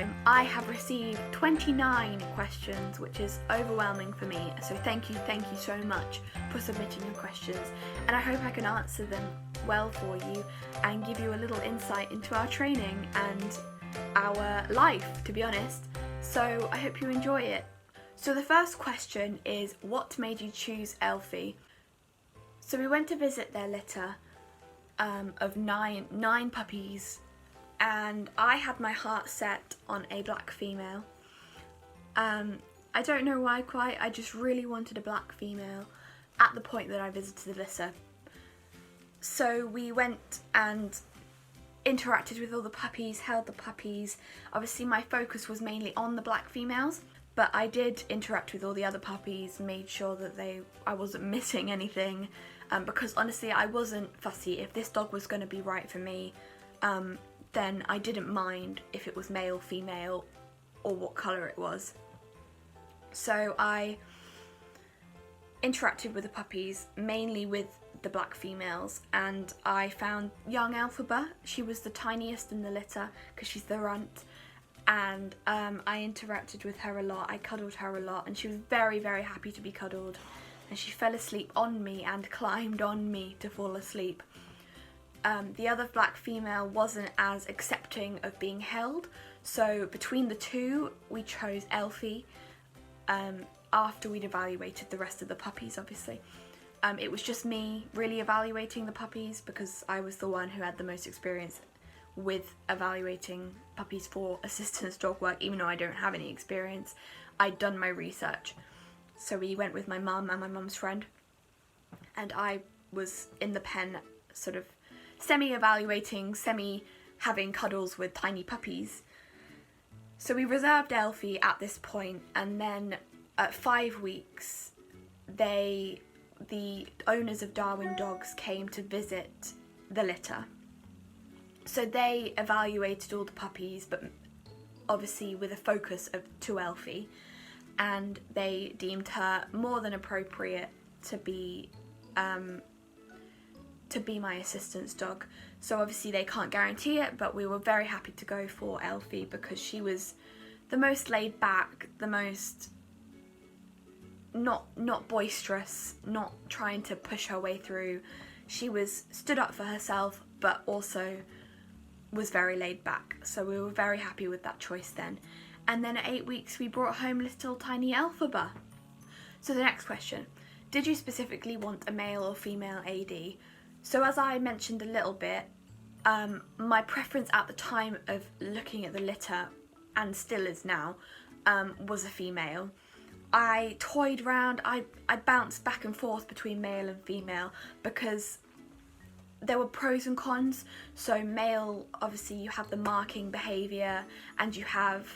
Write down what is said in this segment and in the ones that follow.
time, I have received 29 questions, which is overwhelming for me. So thank you so much for submitting your questions, and I hope I can answer them well for you and give you a little insight into our training and our life, to be honest. So I hope you enjoy it. So the first question is, what made you choose Elphie? So we went to visit their litter of nine puppies, and I had my heart set on a black female. I don't know why quite, I just really wanted a black female at the point that I visited the litter. So we went and interacted with all the puppies, held the puppies. Obviously my focus was mainly on the black females, but I did interact with all the other puppies, made sure that I wasn't missing anything, because honestly I wasn't fussy. If this dog was going to be right for me, then I didn't mind if it was male, female, or what colour it was. So I interacted with the puppies, mainly with the black females, and I found young Elphie. She was the tiniest in the litter because she's the runt, and I interacted with her a lot. I cuddled her a lot, and she was very, very happy to be cuddled, and she fell asleep on me and climbed on me to fall asleep. The other black female wasn't as accepting of being held, so between the two we chose Elphie after we'd evaluated the rest of the puppies, obviously. It was just me really evaluating the puppies because I was the one who had the most experience with evaluating puppies for assistance dog work. Even though I don't have any experience, I'd done my research. So we went with my mum and my mum's friend, and I was in the pen sort of semi-evaluating, semi-having cuddles with tiny puppies. So we reserved Elphie at this point, and then at 5 weeks the owners of Darwin Dogs came to visit the litter. So they evaluated all the puppies, but obviously with a focus to Elphie, and they deemed her more than appropriate to be my assistance dog. So obviously they can't guarantee it, but we were very happy to go for Elphie because she was the most laid back, the most not boisterous, not trying to push her way through. She was stood up for herself, but also was very laid back. So we were very happy with that choice then. And then at 8 weeks we brought home little tiny Elphie. So the next question, did you specifically want a male or female AD? So as I mentioned a little bit, my preference at the time of looking at the litter, and still is now, was a female. I toyed around, I bounced back and forth between male and female because there were pros and cons. So male, obviously you have the marking behaviour, and you have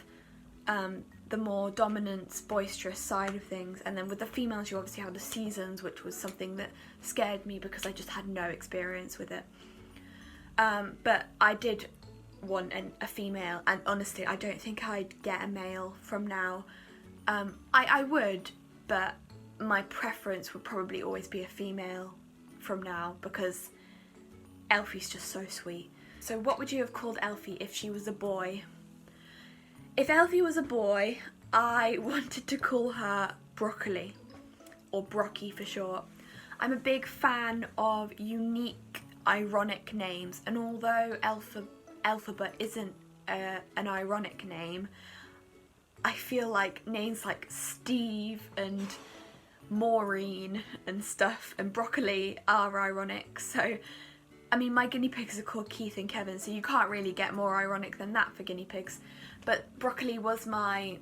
the more dominant, boisterous side of things, and then with the females you obviously have the seasons, which was something that scared me because I just had no experience with it. But I did want a female, and honestly I don't think I'd get a male from now. I would, but my preference would probably always be a female from now because Elphie's just so sweet. So what would you have called Elphie if she was a boy? If Elphie was a boy, I wanted to call her Broccoli, or Brocky for short. I'm a big fan of unique, ironic names, and although Elphie isn't an ironic name, I feel like names like Steve and Maureen and stuff and Broccoli are ironic. So, I mean, my guinea pigs are called Keith and Kevin, so you can't really get more ironic than that for guinea pigs. But Broccoli was my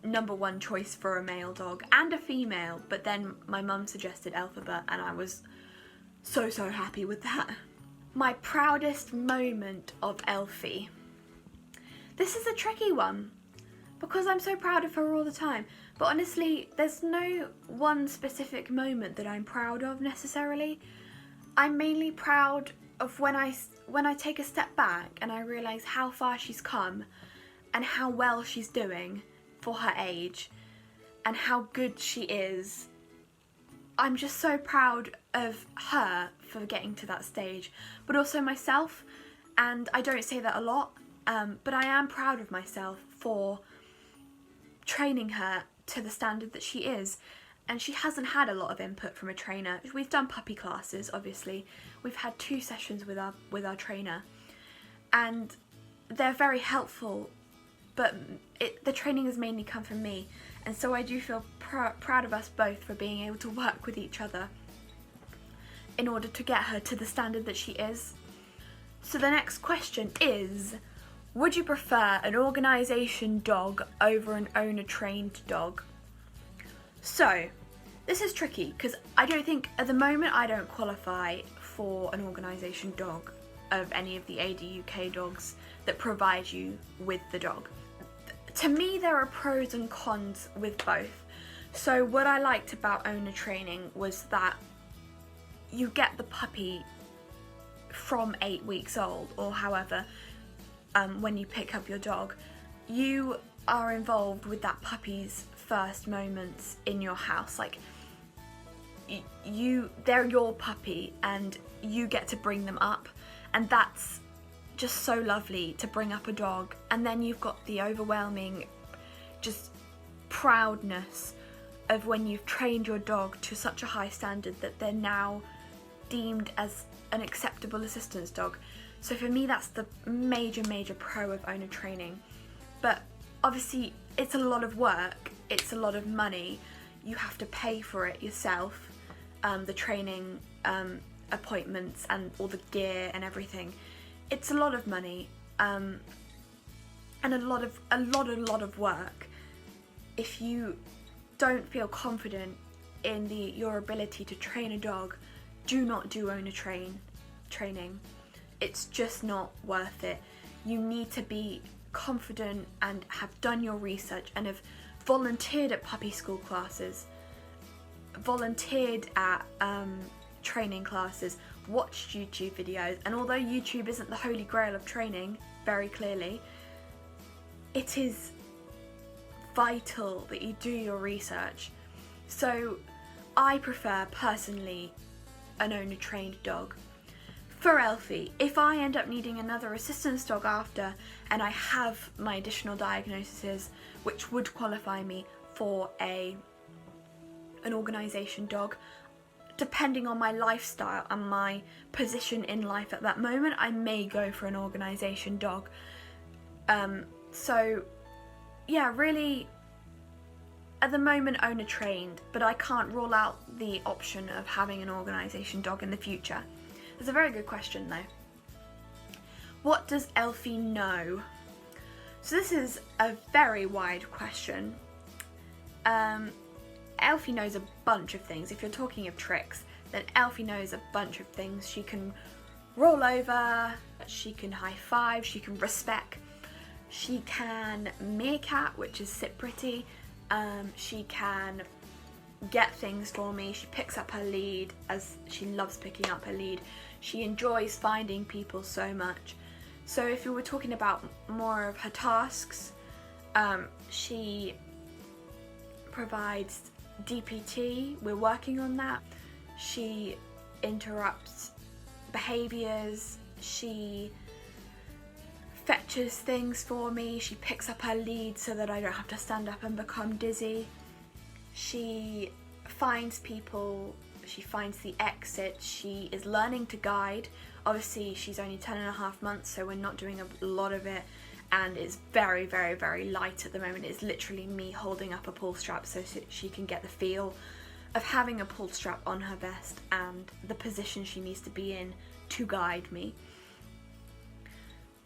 #1 choice for a male dog and a female, but then my mum suggested Elphie, and I was so happy with that. My proudest moment of Elphie. This is a tricky one because I'm so proud of her all the time, but honestly there's no one specific moment that I'm proud of necessarily. I'm mainly proud of when I take a step back and I realise how far she's come and how well she's doing for her age and how good she is. I'm just so proud of her for getting to that stage, but also myself, and I don't say that a lot, but I am proud of myself for training her to the standard that she is. And she hasn't had a lot of input from a trainer. We've done puppy classes, obviously. We've had 2 sessions with our trainer, and they're very helpful, but the training has mainly come from me, and so I do feel proud of us both for being able to work with each other in order to get her to the standard that she is. So the next question is, would you prefer an organisation dog over an owner-trained dog? So, this is tricky because I don't think, at the moment, I don't qualify for an organisation dog of any of the AD UK dogs that provide you with the dog. To me, there are pros and cons with both. So what I liked about owner training was that you get the puppy from 8 weeks old, or however, when you pick up your dog, you are involved with that puppy's first moments in your house. Like, they're your puppy and you get to bring them up, and that's just so lovely to bring up a dog. And then you've got the overwhelming just proudness of when you've trained your dog to such a high standard that they're now deemed as an acceptable assistance dog. So for me, that's the major pro of owner training. But obviously it's a lot of work, it's a lot of money, you have to pay for it yourself, the training appointments and all the gear and everything. It's a lot of money, and a lot of work. If you don't feel confident in your ability to train a dog, do not do owner training. It's just not worth it. You need to be confident and have done your research and have volunteered at puppy school classes, volunteered at training classes, watched YouTube videos. And although YouTube isn't the holy grail of training, very clearly, it is vital that you do your research. So I prefer personally an owner trained dog. For Elphie, if I end up needing another assistance dog after, and I have my additional diagnoses which would qualify me for an organisation dog, depending on my lifestyle and my position in life at that moment, I may go for an organisation dog. So yeah, really at the moment owner trained, but I can't rule out the option of having an organisation dog in the future. It's a very good question though. What does Elphie know? So this is a very wide question. Elphie knows a bunch of things. If you're talking of tricks, then Elphie knows a bunch of things. She can roll over, she can high five, she can respect, she can meerkat, which is sit pretty, she can get things for me, she picks up her lead, as she loves picking up her lead. She enjoys finding people so much. So if you were talking about more of her tasks, she provides DPT, we're working on that. She interrupts behaviours, she fetches things for me, she picks up her lead so that I don't have to stand up and become dizzy. She finds people, she finds the exit, she is learning to guide. Obviously she's only 10.5 months, so we're not doing a lot of it, and it's very light at the moment. It's literally me holding up a pull strap so she can get the feel of having a pull strap on her vest and the position she needs to be in to guide me.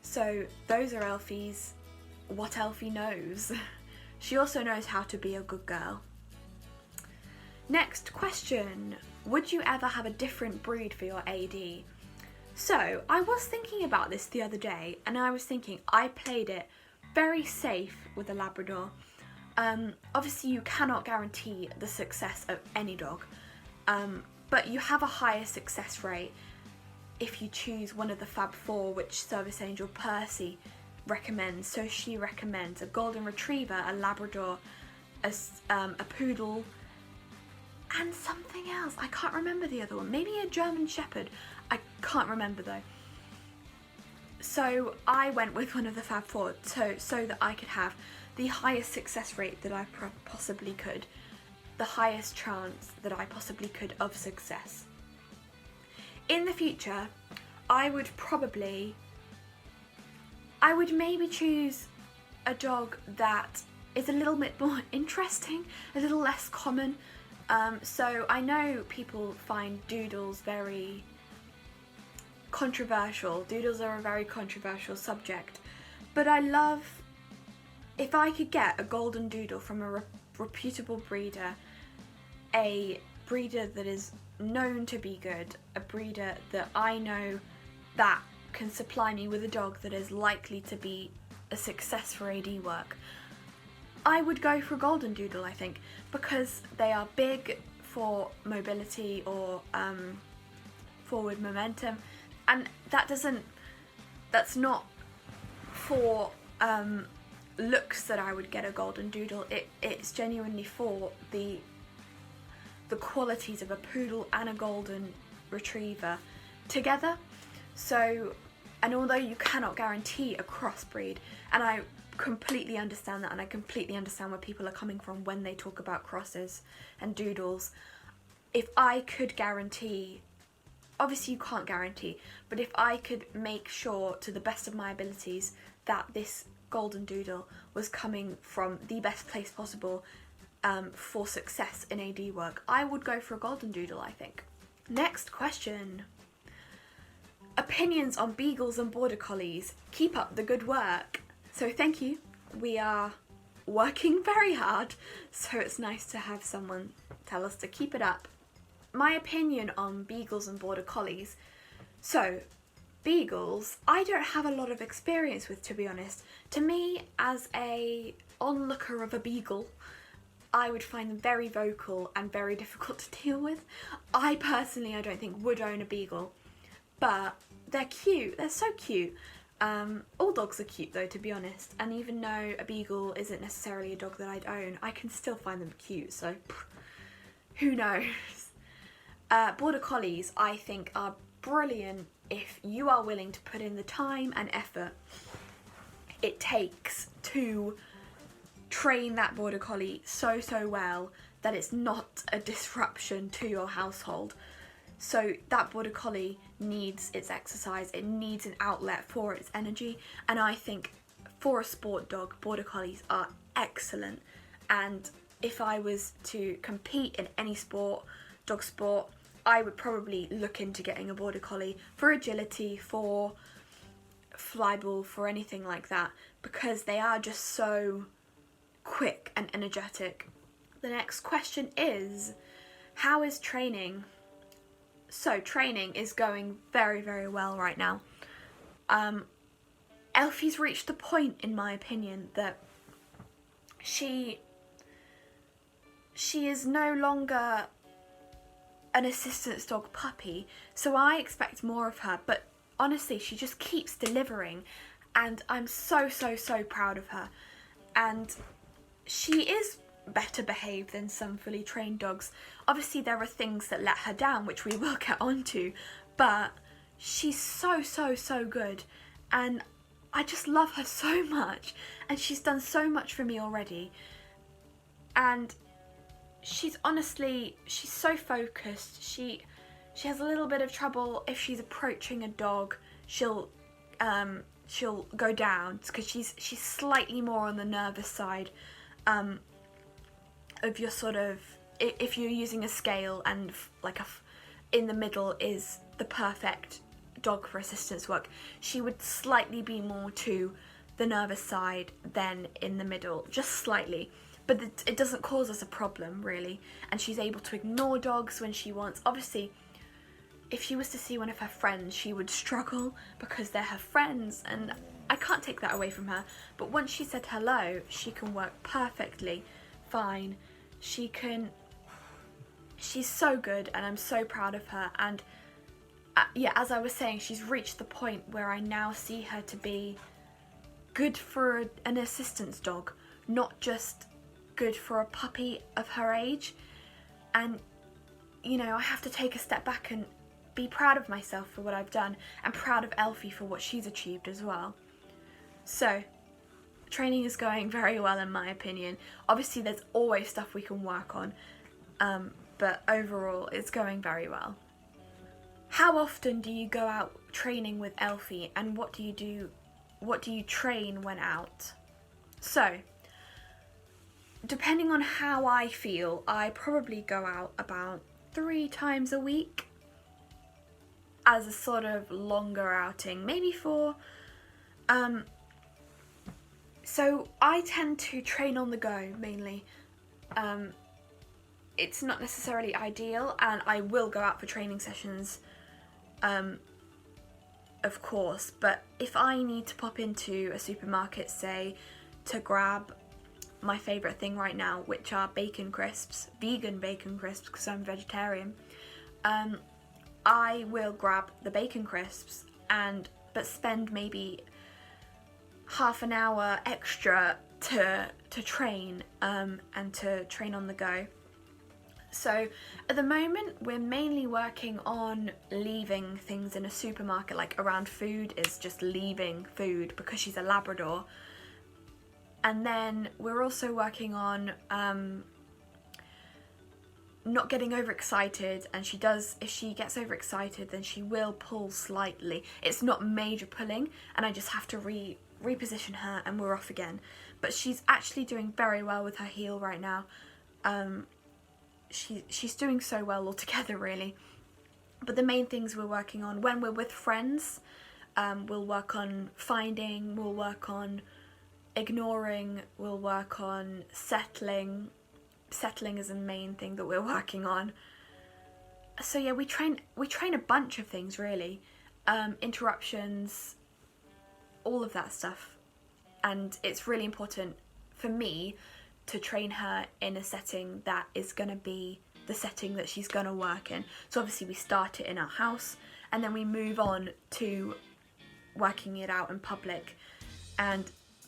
So those are Elphie's, what Elphie knows. She also knows how to be a good girl. Next question, would you ever have a different breed for your AD? So I was thinking about this the other day, and I was thinking I played it very safe with a Labrador. Obviously you cannot guarantee the success of any dog, but you have a higher success rate if you choose one of the Fab Four, which Service Angel Percy recommends. So she recommends a Golden Retriever, a Labrador, a Poodle, and something else. I can't remember the other one. Maybe a German Shepherd. I can't remember though. So I went with one of the Fab Four so that I could have the highest success rate that I possibly could, the highest chance that I possibly could of success. In the future, I would maybe choose a dog that is a little bit more interesting, a little less common. So I know people find doodles very controversial. Doodles are a very controversial subject, but I love, if I could get a golden doodle from a reputable breeder, a breeder that is known to be good, a breeder that I know that can supply me with a dog that is likely to be a success for AD work, I would go for a golden doodle, I think, because they are big for mobility or forward momentum, and that's not for looks that I would get a golden doodle. It's genuinely for the qualities of a poodle and a golden retriever together. So, and although you cannot guarantee a crossbreed, and I completely understand that, and I completely understand where people are coming from when they talk about crosses and doodles, if I could guarantee, obviously you can't guarantee, but if I could make sure to the best of my abilities that this golden doodle was coming from the best place possible for success in AD work, I would go for a golden doodle, I think. Next question. Opinions on beagles and border collies. Keep up the good work. So thank you. We are working very hard, so it's nice to have someone tell us to keep it up. My opinion on beagles and border collies. So, beagles, I don't have a lot of experience with, to be honest. To me, as a onlooker of a beagle, I would find them very vocal and very difficult to deal with. I personally, I don't think would own a beagle, but they're cute. They're so cute. All dogs are cute though, to be honest, and even though a beagle isn't necessarily a dog that I'd own, I can still find them cute, so who knows. Border collies, I think, are brilliant if you are willing to put in the time and effort it takes to train that border collie so well that it's not a disruption to your household. So that border collie needs its exercise, it needs an outlet for its energy, and I think for a sport dog, border collies are excellent. And if I was to compete in any sport, dog sport, I would probably look into getting a border collie for agility, for flyball, for anything like that, because they are just so quick and energetic. The next question is, how is training? So training is going very well right now. Elphie's reached the point, in my opinion, that she is no longer an assistance dog puppy, so I expect more of her, but honestly she just keeps delivering, and I'm so proud of her. And she is better behaved than some fully trained dogs. Obviously there are things that let her down, which we will get onto, but she's so good, and I just love her so much, and she's done so much for me already. And she's so focused. She has a little bit of trouble if she's approaching a dog. She'll go down because she's slightly more on the nervous side of your sort of, if you're using a scale and like in the middle is the perfect dog for assistance work, she would slightly be more to the nervous side than in the middle, just slightly. But it doesn't cause us a problem, really. And she's able to ignore dogs when she wants. Obviously, if she was to see one of her friends, she would struggle because they're her friends, and I can't take that away from her. But once she said hello, she can work perfectly fine. She's so good, and I'm so proud of her. And yeah, as I was saying, she's reached the point where I now see her to be good for an assistance dog, not just good for a puppy of her age. And you know, I have to take a step back and be proud of myself for what I've done, and proud of Elphie for what she's achieved as well. So, training is going very well in my opinion. Obviously there's always stuff we can work on, but overall it's going very well. How often do you go out training with Elphie, and what do you train when out? So, depending on how I feel, I probably go out about 3 times a week as a sort of longer outing, maybe 4. So I tend to train on the go mainly. It's not necessarily ideal, and I will go out for training sessions, of course, but if I need to pop into a supermarket, say, to grab my favourite thing right now, which are bacon crisps, vegan bacon crisps, because I'm vegetarian, I will grab the bacon crisps but spend maybe half an hour extra to train, and to train on the go. So at the moment we're mainly working on leaving things in a supermarket, like around food is just leaving food because she's a Labrador. And then we're also working on not getting overexcited, and if she gets overexcited then she will pull slightly. It's not major pulling, and I just have to reposition her and we're off again. But she's actually doing very well with her heel right now. She's doing so well altogether really. But the main things we're working on when we're with friends, we'll work on finding, we'll work on ignoring, we'll work on settling. Settling is the main thing that we're working on. So yeah, we train a bunch of things really. Interruptions, all of that stuff. And it's really important for me to train her in a setting that is going to be the setting that she's going to work in. So obviously we start it in our house, and then we move on to working it out in public.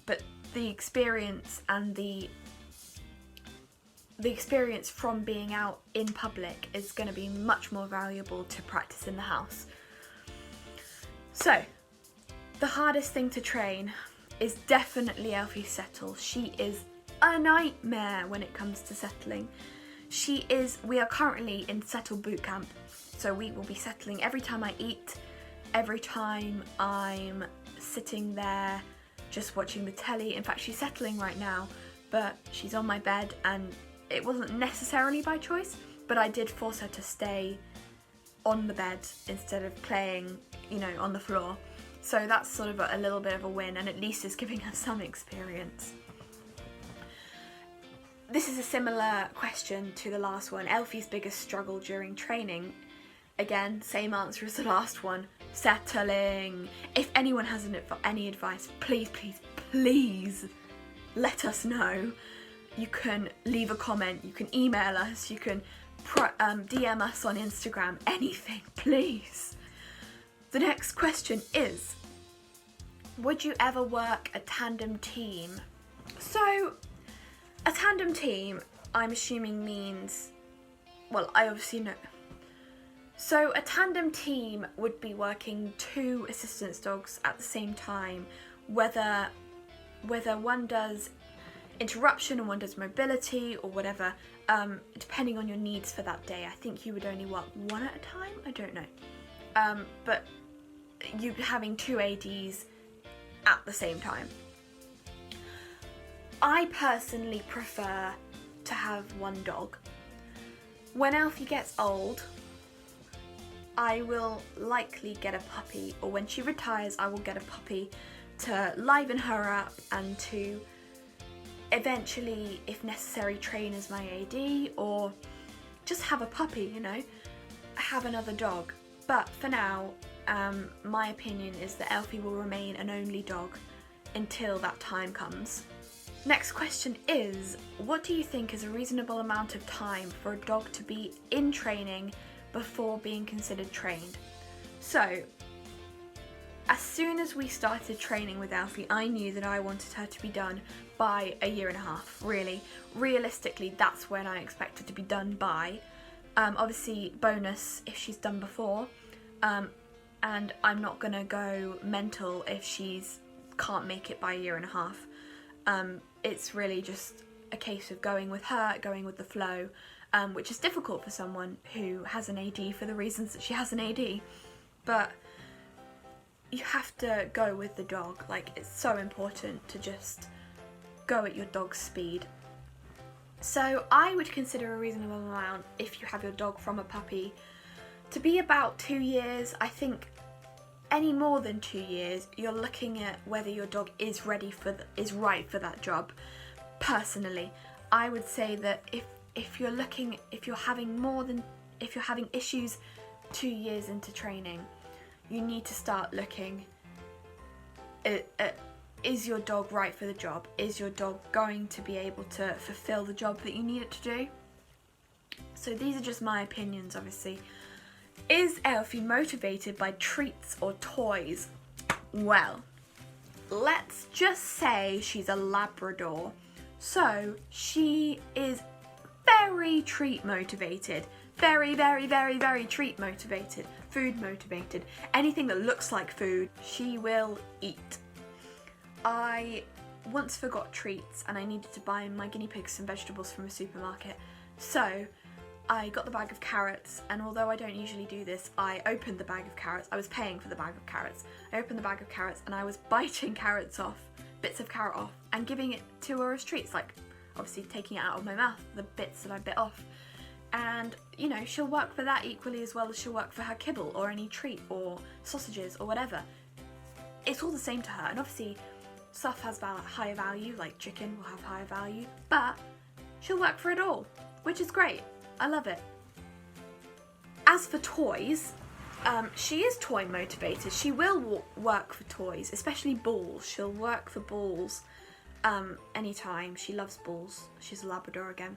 But the experience and the experience from being out in public is going to be much more valuable to practice in the house. So, the hardest thing to train is definitely Elphie's settle. She is a nightmare when it comes to settling. We are currently in settle boot camp, so we will be settling every time I eat, every time I'm sitting there just watching the telly. In fact, she's settling right now, but she's on my bed, and it wasn't necessarily by choice, but I did force her to stay on the bed instead of playing, on the floor. So that's sort of a little bit of a win, and at least it's giving her some experience. This is a similar question to the last one. Elphie's biggest struggle during training. Again, same answer as the last one. Settling. If anyone has any advice, please, please, please let us know. You can leave a comment, you can email us, you can DM us on Instagram, anything, please. The next question is, would you ever work a tandem team? So, a tandem team, I'm assuming means, well, I obviously know. So a tandem team would be working 2 assistance dogs at the same time, whether one does interruption and one does mobility or whatever, depending on your needs for that day. I think you would only work 1 at a time, I don't know. But you having 2 ADs at the same time. I personally prefer to have 1 dog. When Elphie gets old, I will likely get a puppy, or when she retires I will get a puppy to liven her up and to eventually, if necessary, train as my AD, or just have a puppy, have another dog. But for now, my opinion is that Elphie will remain an only dog until that time comes. Next question is, what do you think is a reasonable amount of time for a dog to be in training before being considered trained? So, as soon as we started training with Elphie, I knew that I wanted her to be done by 1.5 years, really. Realistically, that's when I expected to be done by. Obviously, bonus if she's done before. and I'm not gonna go mental if she's can't make it by a year and a half. It's really just a case of going with her, going with the flow, which is difficult for someone who has an AD for the reasons that she has an AD, but you have to go with the dog. Like, it's so important to just go at your dog's speed. So I would consider a reasonable amount, if you have your dog from a puppy, to be about 2 years. I think any more than 2 years, you're looking at whether your dog is ready for is right for that job. Personally, I would say that if you're having issues 2 years into training, you need to start looking at, is your dog right for the job? Is your dog going to be able to fulfill the job that you need it to do? So these are just my opinions, obviously. Is Elphie motivated by treats or toys? Well, let's just say she's a Labrador. So she is very treat motivated. Very, very, very, very treat motivated. Food motivated. Anything that looks like food, she will eat. I once forgot treats and I needed to buy my guinea pigs some vegetables from a supermarket. So I got the bag of carrots, and although I don't usually do this, I opened the bag of carrots. I was paying for the bag of carrots. I opened the bag of carrots and I was biting carrots off, bits of carrot off, and giving it to her as treats, like obviously taking it out of my mouth, the bits that I bit off. And, you know, she'll work for that equally as well as she'll work for her kibble or any treat or sausages or whatever. It's all the same to her, and obviously stuff has higher value, like chicken will have higher value, but she'll work for it all, which is great. I love it. As for toys, she is toy motivated. She will work for toys, especially balls. She'll work for balls anytime. She loves balls. She's a Labrador again.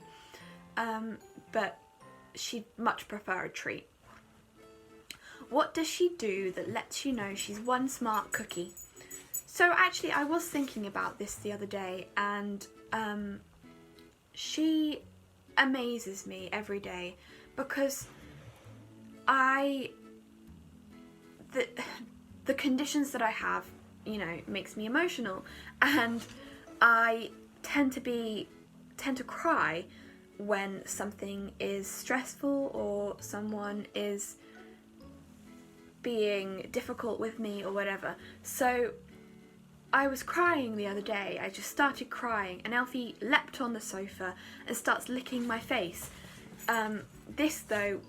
But she'd much prefer a treat. What does she do that lets you know she's one smart cookie? So actually I was thinking about this the other day, and she amazes me every day because the conditions that I have, you know, makes me emotional, and I tend to cry when something is stressful or someone is being difficult with me or whatever. So I was crying the other day. I just started crying and Elphie leapt on the sofa and starts licking my face. This though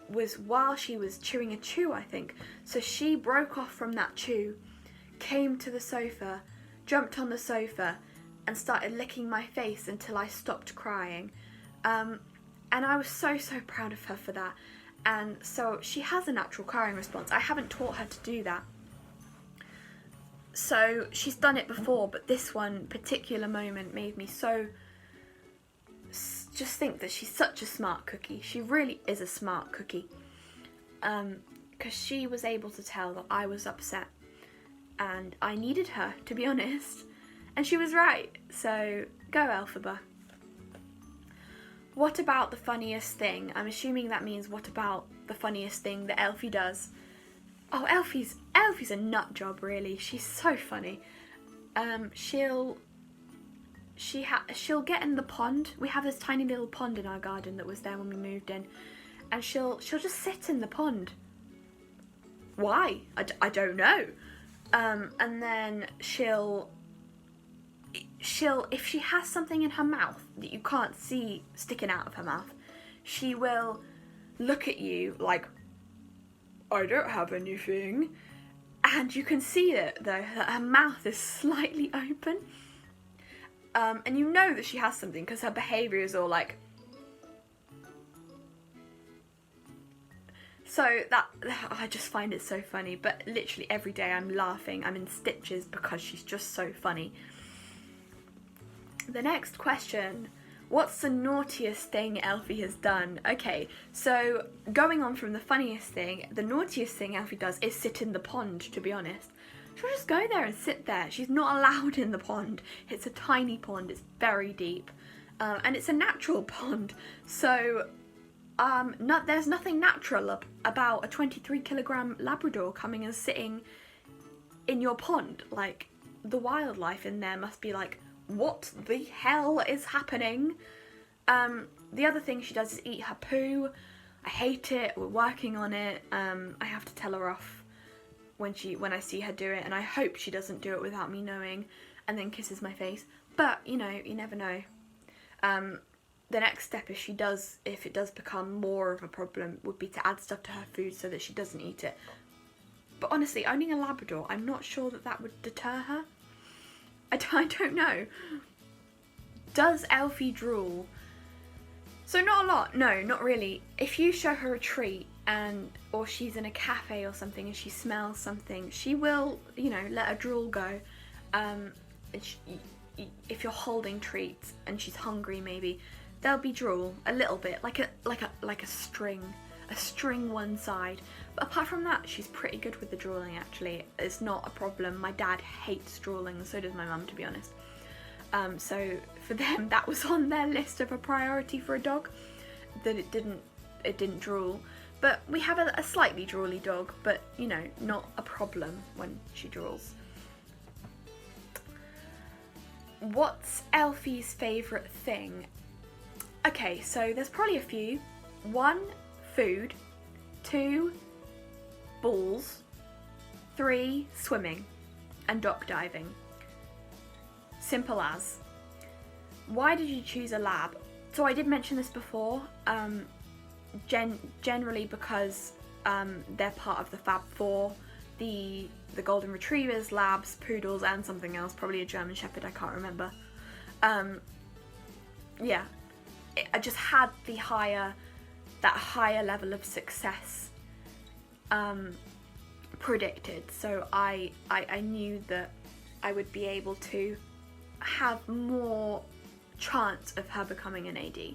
was while she was chewing a chew, I think. So she broke off from that chew, came to the sofa, jumped on the sofa and started licking my face until I stopped crying. And I was so proud of her for that. And so she has a natural crying response. I haven't taught her to do that. So she's done it before, but this one particular moment made me so just think that she's such a smart cookie. She really is a smart cookie. Because she was able to tell that I was upset and I needed her, to be honest. And she was right. So go Elphaba. What about the funniest thing? I'm assuming that means what about the funniest thing that Elphie does? Oh, Elphie's a nut job, really. She's so funny. She'll get in the pond. We have this tiny little pond in our garden that was there when we moved in, and she'll just sit in the pond. Why? I don't know. And then she'll if she has something in her mouth that you can't see sticking out of her mouth, she will look at you like, I don't have anything. And you can see it though, that her mouth is slightly open. And you know that she has something because her behaviour is all like... So that, I just find it so funny. But literally every day I'm laughing. I'm in stitches because she's just so funny. The next question. What's the naughtiest thing Elphie has done? Okay, so going on from the funniest thing, the naughtiest thing Elphie does is sit in the pond, to be honest. She'll just go there and sit there. She's not allowed in the pond. It's a tiny pond, it's very deep. And it's a natural pond. So there's nothing natural about a 23-kilogram Labrador coming and sitting in your pond. Like, the wildlife in there must be like, what the hell is happening? The other thing she does is eat her poo. I hate it. We're working on it. I have to tell her off when I see her do it, and I hope she doesn't do it without me knowing and then kisses my face. But, you know, you never know. The next step, if it does become more of a problem, would be to add stuff to her food so that she doesn't eat it. But honestly, owning a Labrador, I'm not sure that would deter her. I don't know. Does Elphie drool? So not a lot, no, not really. If you show her a treat or she's in a cafe or something and she smells something, she will, you know, let her drool go. If you're holding treats and she's hungry, maybe there'll be drool a little bit, like a string one side. But apart from that, she's pretty good with the drooling. Actually, it's not a problem. My dad hates drooling, so does my mum, to be honest. So for them, that was on their list of a priority for a dog, that it didn't drool. But we have a slightly drooly dog, but you know, not a problem when she drools. What's Elphie's favourite thing? Okay, so there's probably a few. 1, food. 2, balls. 3, swimming and dock diving. Simple as. Why did you choose a lab? So I did mention this before, generally because they're part of the Fab 4, the Golden Retrievers, Labs, Poodles and something else, probably a German Shepherd, I can't remember. Yeah, I just had that higher level of success predicted, so I knew that I would be able to have more chance of her becoming an AD.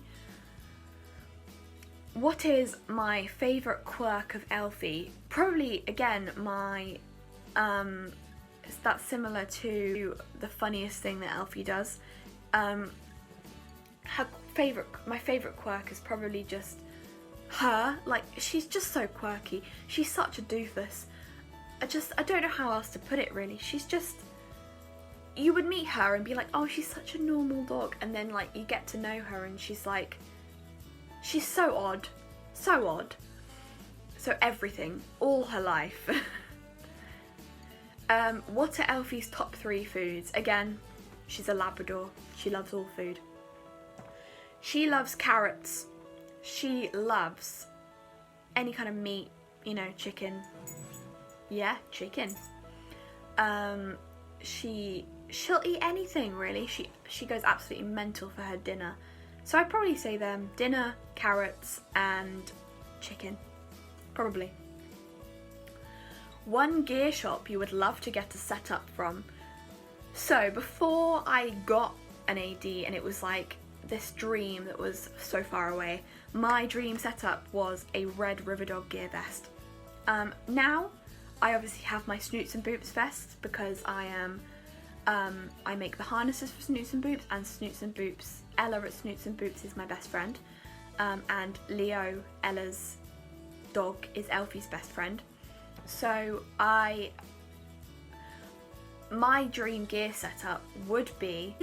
What is my favourite quirk of Elphie? Probably, again, that's similar to the funniest thing that Elphie does. My favourite quirk is probably just her. Like, she's just so quirky. She's such a doofus. I don't know how else to put it, really. She's just... You would meet her and be like, oh, she's such a normal dog, and then like you get to know her and she's so odd, so everything, all her life. What are Elphie's top 3 foods? Again, she's a Labrador, she loves all food. She loves carrots, she loves any kind of meat, you know, chicken. Yeah, chicken. She'll eat anything, really. She goes absolutely mental for her dinner. So I'd probably say them: dinner, carrots and chicken. Probably. One gear shop you would love to get a setup from. So before I got an AD and it was like this dream that was so far away, my dream setup was a red Riverdog gear vest. Now I obviously have my Snoots and Boops vest because I make the harnesses for Snoots and Boops, and Snoots and Boops, Ella at Snoots and Boops is my best friend, and Leo, Ella's dog, is Elphie's best friend. So my dream gear setup would be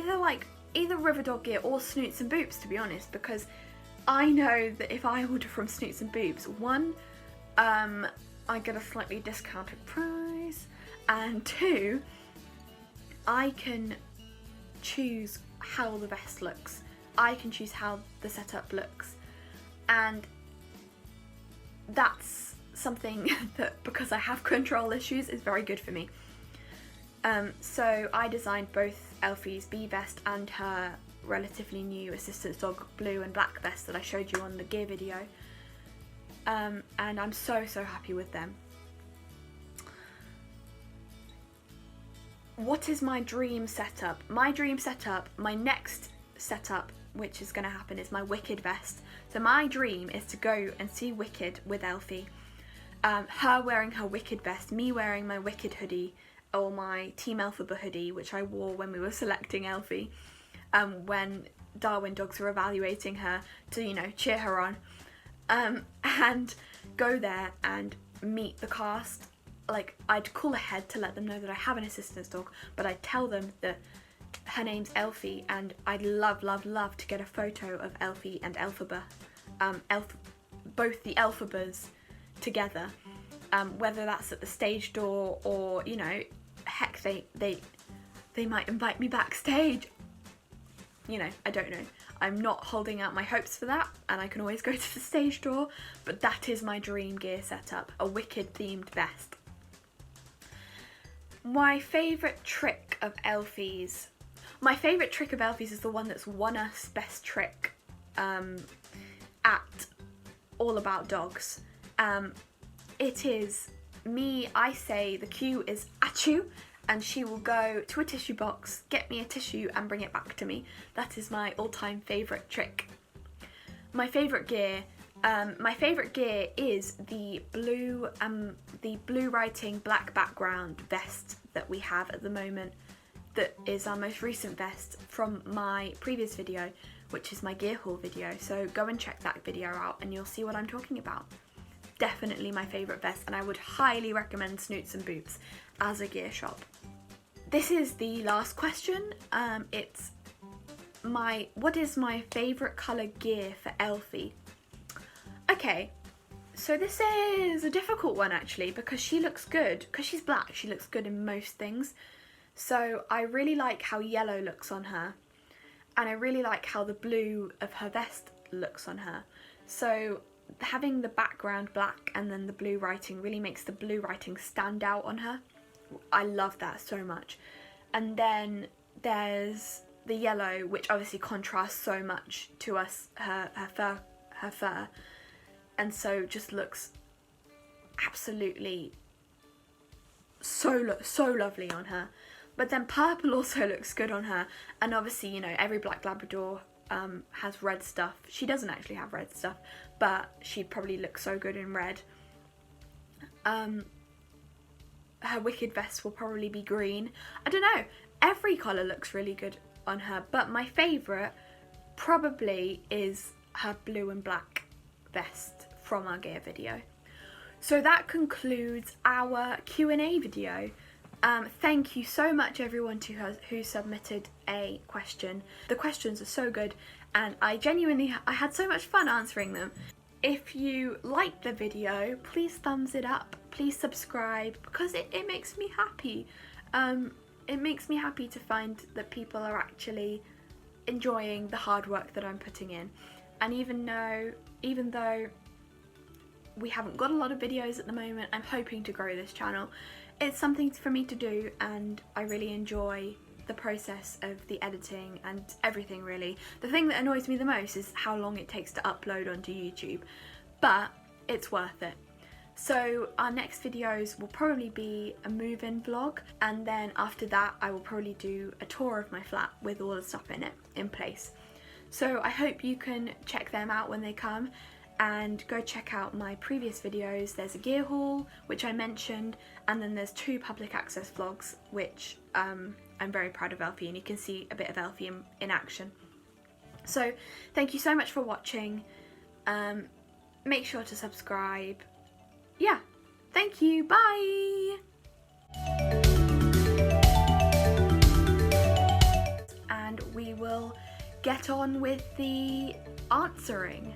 either Riverdog gear or Snoots and Boops, to be honest, because I know that if I order from Snoots and Boops, 1, I get a slightly discounted price, and 2, I can choose how the vest looks. I can choose how the setup looks, and that's something that, because I have control issues, is very good for me. So I designed both Elphie's bee vest and her relatively new assistance dog blue and black vest that I showed you on the gear video, and I'm so happy with them. What is my dream setup? My dream setup, my next setup, which is going to happen, is my Wicked vest. So my dream is to go and see Wicked with Elphie. Her wearing her Wicked vest, me wearing my Wicked hoodie, or my Team Elphaba hoodie, which I wore when we were selecting Elphie, when Darwin Dogs were evaluating her to, you know, cheer her on. and go there and meet the cast. Like, I'd call ahead to let them know that I have an assistance dog, but I'd tell them that her name's Elphie, and I'd love to get a photo of Elphie and Elphaba, both the Elphabas together, whether that's at the stage door or, you know, heck, they might invite me backstage. You know, I don't know. I'm not holding out my hopes for that, and I can always go to the stage door, but that is my dream gear setup, a Wicked themed vest. My favourite trick of Elphie's. My favourite trick of Elphie's is the one that's won us Best Trick at All About Dogs. It is me, I say the cue is achoo, and she will go to a tissue box, get me a tissue and bring it back to me. That is my all-time favourite trick. My favourite gear is the blue writing black background vest that we have at the moment. That is our most recent vest from my previous video, which is my gear haul video. So go and check that video out and you'll see what I'm talking about. Definitely my favourite vest, and I would highly recommend Snoots and Boots as a gear shop. This is the last question. It's what is my favourite colour gear for Elphie? Okay, so this is a difficult one actually, because she looks good. Because she's black, she looks good in most things. So I really like how yellow looks on her, and I really like how the blue of her vest looks on her. So having the background black and then the blue writing really makes the blue writing stand out on her. I love that so much. And then there's the yellow, which obviously contrasts so much to her fur, and so just looks absolutely so lovely on her. But then purple also looks good on her, and obviously, you know, every black Labrador has red stuff. She doesn't actually have red stuff, but she'd probably look so good in red. Her Wicked vest will probably be green. I don't know, every colour looks really good on her, but my favourite probably is her blue and black vest from our gear video. So that concludes our Q&A video. Thank you so much everyone who submitted a question. The questions are so good, and I had so much fun answering them. If you liked the video, please thumbs it up, please subscribe, because it makes me happy. It makes me happy to find that people are actually enjoying the hard work that I'm putting in. And even though we haven't got a lot of videos at the moment, I'm hoping to grow this channel. It's something for me to do, and I really enjoy the process of the editing and everything really. The thing that annoys me the most is how long it takes to upload onto YouTube, but it's worth it. So our next videos will probably be a move-in vlog, and then after that I will probably do a tour of my flat with all the stuff in it in place. So I hope you can check them out when they come, and go check out my previous videos. There's a gear haul, which I mentioned, and then there's 2 public access vlogs, which I'm very proud of Elphie, and you can see a bit of Elphie in action. So thank you so much for watching. Make sure to subscribe. Yeah, thank you, bye! And we will get on with the answering.